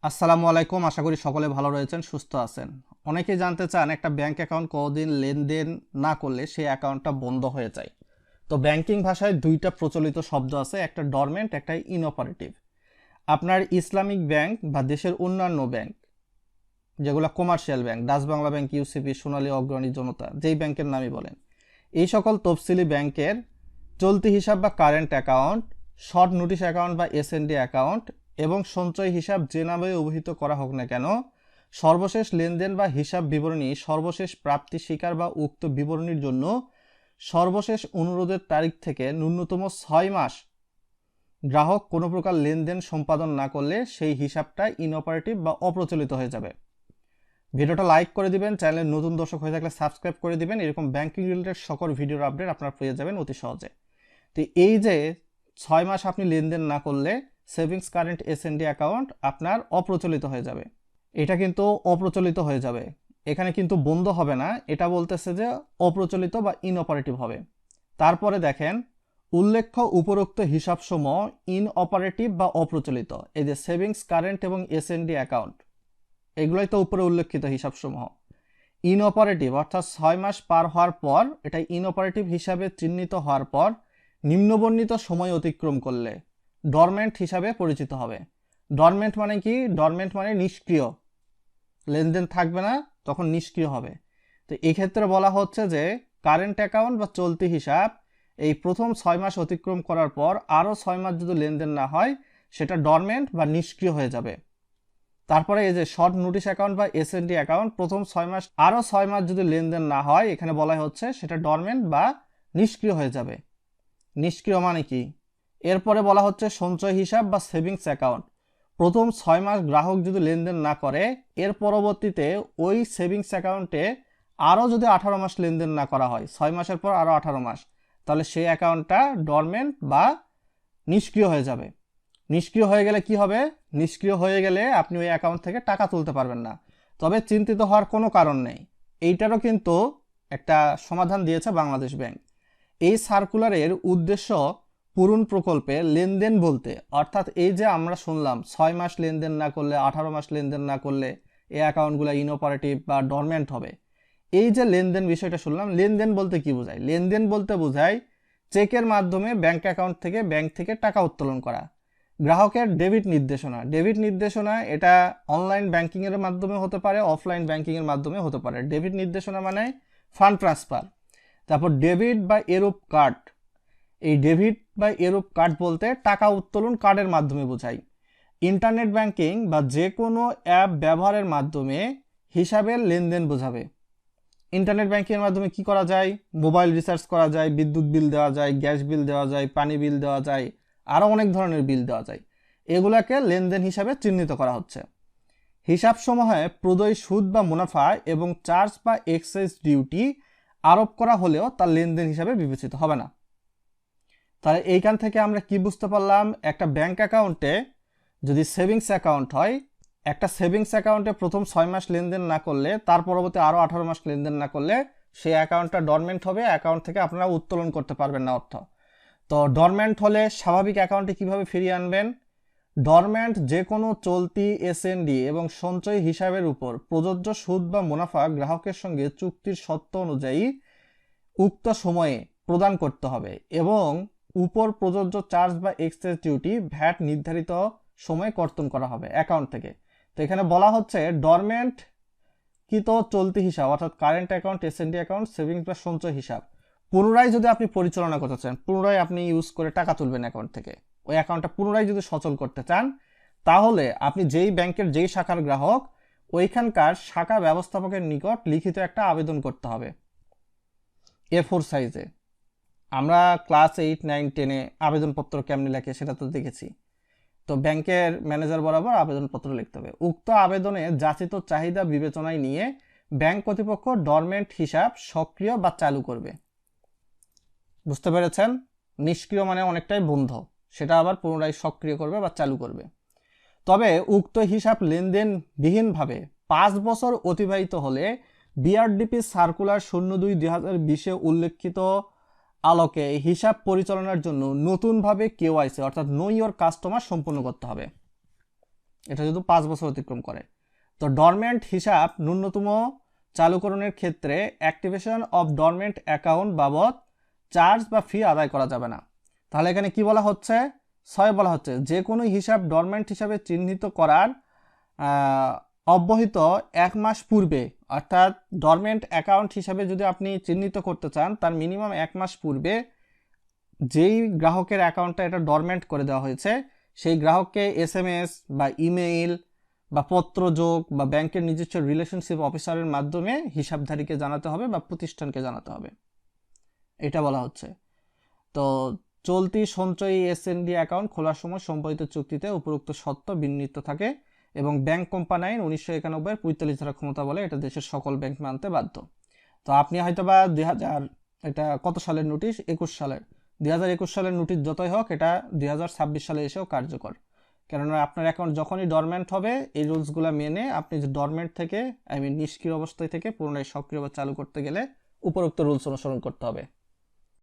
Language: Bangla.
আসসালামু আলাইকুম। আশা করি সকলে ভালো রয়েছেন, সুস্থ আছেন। অনেকেই জানতে চান একটা ব্যাংক অ্যাকাউন্ট কতদিন লেনদেন না করলে সেই অ্যাকাউন্টটা বন্ধ হয়ে যায়। তো ব্যাংকিং ভাষায় দুইটা প্রচলিত শব্দ আছে, একটা ডরমেন্ট, একটা ইনঅপারেটিভ। আপনার ইসলামিক ব্যাংক বা দেশের অন্যান্য ব্যাংক যেগুলো commercial bank, Dutch Bangla bank, UCB, Sonali Agrani, Janata, যেই ব্যাংকের নামই বলেন, এই সকল তফসিলি ব্যাংকের চলতি হিসাব বা current account, short notice account বা এসএনডি অ্যাকাউন্ট এবং সঞ্চয় হিসাব যে নামে অভিহিত করা হোক না কেন, সর্বশেষ লেনদেন বা হিসাব বিবরণী, সর্বশেষ প্রাপ্তি স্বীকার বা উক্ত বিবরণীর জন্য সর্বশেষ অনুরোধের তারিখ থেকে ন্যূনতম 6 মাস গ্রাহক কোনো প্রকার লেনদেন সম্পাদন না করলে সেই হিসাবটা ইনঅপারেটিভ বা অপ্রচলিত হয়ে যাবে। ভিডিওটা লাইক করে দিবেন, চ্যানেলের নতুন দর্শক হয়ে থাকলে সাবস্ক্রাইব করে দিবেন। এরকম ব্যাংকিং রিলেটেড সকল ভিডিওর আপডেট আপনারা পেয়ে যাবেন অতি সহজে। তো এই যে 6 মাস আপনি লেনদেন না করলে সেভিংস কারেন্ট এসএনডি অ্যাকাউন্ট আপনার অপ্রচলিত হয়ে যাবে। এটা কিন্তু অপ্রচলিত হয়ে যাবে, এখানে কিন্তু বন্ধ হবে না, এটা বলতেছে যে অপ্রচলিত বা ইনঅপারেটিভ হবে। তারপরে দেখেন, উল্লেখ্য উপরোক্ত হিসাবসমূহ ইনঅপারেটিভ বা অপ্রচলিত, এই যে সেভিংস কারেন্ট এবং এসএনডি অ্যাকাউন্ট, এগুলোই তো উপরে উল্লেখিত হিসাবসমূহ। ইনঅপারেটিভ অর্থাৎ 6 মাস পার হওয়ার পর এটা ইনঅপারেটিভ হিসাবে চিহ্নিত হওয়ার পর নিম্নবর্ণিত সময় অতিক্রম করলে ডরমেন্ট হিসাবে পরিচিত হবে। ডরমেন্ট মানে কি? ডরমেন্ট মানে নিষ্ক্রিয়, লেনদেন থাকবে না, তখন নিষ্ক্রিয় হবে। তো এই ক্ষেত্রে বলা হচ্ছে যে কারেন্ট অ্যাকাউন্ট বা চলতি হিসাব এই প্রথম 6 মাস অতিক্রম করার পর আরও 6 মাস যদি লেনদেন না হয় সেটা ডরমেন্ট বা নিষ্ক্রিয় হয়ে যাবে। তারপরে এই যে শর্ট নোটিশ অ্যাকাউন্ট বা এসএনডি অ্যাকাউন্ট প্রথম 6 মাস আরও 6 মাস যদি লেনদেন না হয়, এখানে বলা হচ্ছে সেটা ডরমেন্ট বা নিষ্ক্রিয় হয়ে যাবে। নিষ্ক্রিয় মানে কি? এরপরে বলা হচ্ছে সঞ্চয় হিসাব বা সেভিংস অ্যাকাউন্ট প্রথম 6 মাস গ্রাহক যদি লেনদেন না করে, এর পরবর্তীতে ওই সেভিংস অ্যাকাউন্টে আরও যদি 18 মাস লেনদেন না করা হয়, 6 মাসের পর আরও 18 মাস, তাহলে সেই অ্যাকাউন্টটা ডরমেন্ট বা নিষ্ক্রিয় হয়ে যাবে। নিষ্ক্রিয় হয়ে গেলে কি হবে? নিষ্ক্রিয় হয়ে গেলে আপনি ওই অ্যাকাউন্ট থেকে টাকা তুলতে পারবেন না। তবে চিন্তিত হওয়ার কোনো কারণ নেই, এইটারও কিন্তু একটা সমাধান দিয়েছে বাংলাদেশ ব্যাংক। এই সার্কুলারের উদ্দেশ্য পূরণ প্রকল্পে লেনদেন বলতে, অর্থাৎ এই যে আমরা শুনলাম 6 মাস লেনদেন না করলে, 18 মাস লেনদেন না করলে এই অ্যাকাউন্টগুলো ইনঅপারেটিভ বা ডরমেন্ট হবে। এই যে লেনদেন বিষয়টা শুনলাম, লেনদেন বলতে কি বোঝায়? লেনদেন বলতে বোঝায় চেকের মাধ্যমে ব্যাংক অ্যাকাউন্ট থেকে ব্যাংক থেকে টাকা উত্তোলন করা। গ্রাহকের ডেবিট নির্দেশনা, ডেবিট নির্দেশনা এটা অনলাইন ব্যাংকিংয়ের মাধ্যমে হতে পারে, অফলাইন ব্যাংকিংয়ের মাধ্যমে হতে পারে। ডেবিট নির্দেশনা মানে ফান্ড ট্রান্সফার। তারপর ডেবিট বা এরূপ কার্ড, এই ডেবিট বা এরূপ কার্ড বলতে টাকা উত্তোলন কার্ডের মাধ্যমে বোঝায়। ইন্টারনেট ব্যাংকিং বা যে কোনো অ্যাপ ব্যবহারের মাধ্যমে হিসাবের লেনদেন বোঝাবে। ইন্টারনেট ব্যাংকিংয়ের মাধ্যমে কি করা যায়? মোবাইল রিচার্জ করা যায়, বিদ্যুৎ বিল দেওয়া যায়, গ্যাস বিল দেওয়া যায়, পানি বিল দেওয়া যায়, আরও অনেক ধরনের বিল দেওয়া যায়। এগুলাকে লেনদেন হিসাবে চিহ্নিত করা হচ্ছে। হিসাবসমূহে প্রদয় সুদ বা মুনাফা এবং চার্জ বা এক্সাইজ ডিউটি আরোপ করা হলেও তা লেনদেন হিসাবে বিবেচিত হবে না। তাহলে এইখান থেকে আমরা কি বুঝতে পারলাম? একটা ব্যাংক অ্যাকাউন্টে যদি সেভিংস অ্যাকাউন্ট হয়, একটা সেভিংস অ্যাকাউন্টে প্রথম 6 মাস লেনদেন না করলে, তার পরবর্তী আরও 18 মাস লেনদেন না করলে সেই অ্যাকাউন্টটা ডরমেন্ট হবে, অ্যাকাউন্ট থেকে আপনারা উত্তোলন করতে পারবেন না অর্থ। তো ডরমেন্ট হলে স্বাভাবিক অ্যাকাউন্টে কিভাবে ফিরিয়ে আনবেন? ডরমেন্ট যে কোনো চলতি এসএনডি এবং সঞ্চয় হিসাবের উপর প্রযোজ্য সুদ বা মুনাফা গ্রাহকের সঙ্গে চুক্তির শর্ত অনুযায়ী উক্ত সময়ে প্রদান করতে হবে এবং উপর প্রযোজ্য চার্জ বা এক্সচেঞ্জ ডিউটি ভ্যাট নির্ধারিত সময়ে কর্তন করা হবে অ্যাকাউন্ট থেকে। তো এখানে বলা হচ্ছে ডরমেন্ট কি? তো চলতি হিসাব অর্থাৎ current account, SND account, savings বা সঞ্চয় হিসাব পুনরায় যদি আপনি পরিচালনা করতে চান, পুনরায় আপনি ইউজ করে টাকা তুলবেন অ্যাকাউন্ট থেকে, ওই অ্যাকাউন্টটা পুনরায় যদি সচল করতে চান, তাহলে আপনি যেই ব্যাংকের যেই শাখার গ্রাহক, ওইখানকার শাখা ব্যবস্থাপকের নিকট লিখিত একটা আবেদন করতে হবে A4 সাইজে। আমরা ক্লাস 8, 9, 10-এ আবেদনপত্র কেমনি লেখে সেটা তো দেখেছি। তো ব্যাংকের ম্যানেজার বরাবর আবেদনপত্র লিখতে হবে। উক্ত আবেদনে যাচিত চাহিদা বিবেচনায় নিয়ে ব্যাংক কর্তৃপক্ষ ডরমেন্ট হিসাব সক্রিয় বা চালু করবে। বুঝতে পেরেছেন? নিষ্ক্রিয় মানে অনেকটাই বন্ধ, সেটা আবার পুনরায় সক্রিয় করবে বা চালু করবে। তবে উক্ত হিসাব লেনদেন বিহীনভাবে 5 বছর অতিবাহিত হলে বিআরডিপি সার্কুলার 02/2020-এ উল্লেখিত আলোকে হিসাব পরিচালনার জন্য নতুনভাবে কেওয়াইসি অর্থাৎ নো ইওর কাস্টমার সম্পন্ন করতে হবে। এটা যদি 5 বছর অতিক্রম করে। তো ডরমেন্ট হিসাব ন্যূনতম চালুকরণের ক্ষেত্রে অ্যাক্টিভেশন অফ ডরমেন্ট অ্যাকাউন্ট বাবদ চার্জ বা ফি আদায় করা যাবে না। তাহলে এখানে কি বলা হচ্ছে? 6 বলা হচ্ছে যে কোনো হিসাব ডরমেন্ট হিসাবে চিহ্নিত করার অব্যহিত 1 মাস পূর্বে, অর্থাৎ ডরমেন্ট অ্যাকাউন্ট হিসাবে যদি আপনি চিহ্নিত করতে চান তার মিনিমাম 1 মাস পূর্বে যেই গ্রাহকের অ্যাকাউন্টটা এটা ডরমেন্ট করে দেওয়া হয়েছে সেই গ্রাহককে SMS বা ইমেইল বা পত্রযোগ বা ব্যাংকের নিজস্ব রিলেশনশিপ অফিসারের মাধ্যমে হিসাবধারীকে জানাতে হবে বা প্রতিষ্ঠানকে জানাতে হবে, এটা বলা হচ্ছে। তো চলতি সঞ্চয়ী SND অ্যাকাউন্ট খোলার সময় সম্পাদিত চুক্তিতে উপরোক্ত শর্ত বিন্নিত থাকে এবং ব্যাংক কোম্পানি আইন 1991 45 ধারা ক্ষমতা বলে এটা দেশের সকল ব্যাংক মানতে বাধ্য। তো আপনি হয়তোবা 2000, এটা কত সালের নোটিশ? 21 সালের। 2021 সালের নোটিশ যতই হোক এটা 2026 সালে এসেও কার্যকর, কেননা আপনার অ্যাকাউন্ট যখনই ডরমেন্ট হবে এই রুলসগুলো মেনে আপনি যে ডরমেন্ট থেকে নিষ্ক্রিয় অবস্থায় থেকে পুনরায় সক্রিয় বা চালু করতে গেলে উপরোক্ত রুলস অনুসরণ করতে হবে।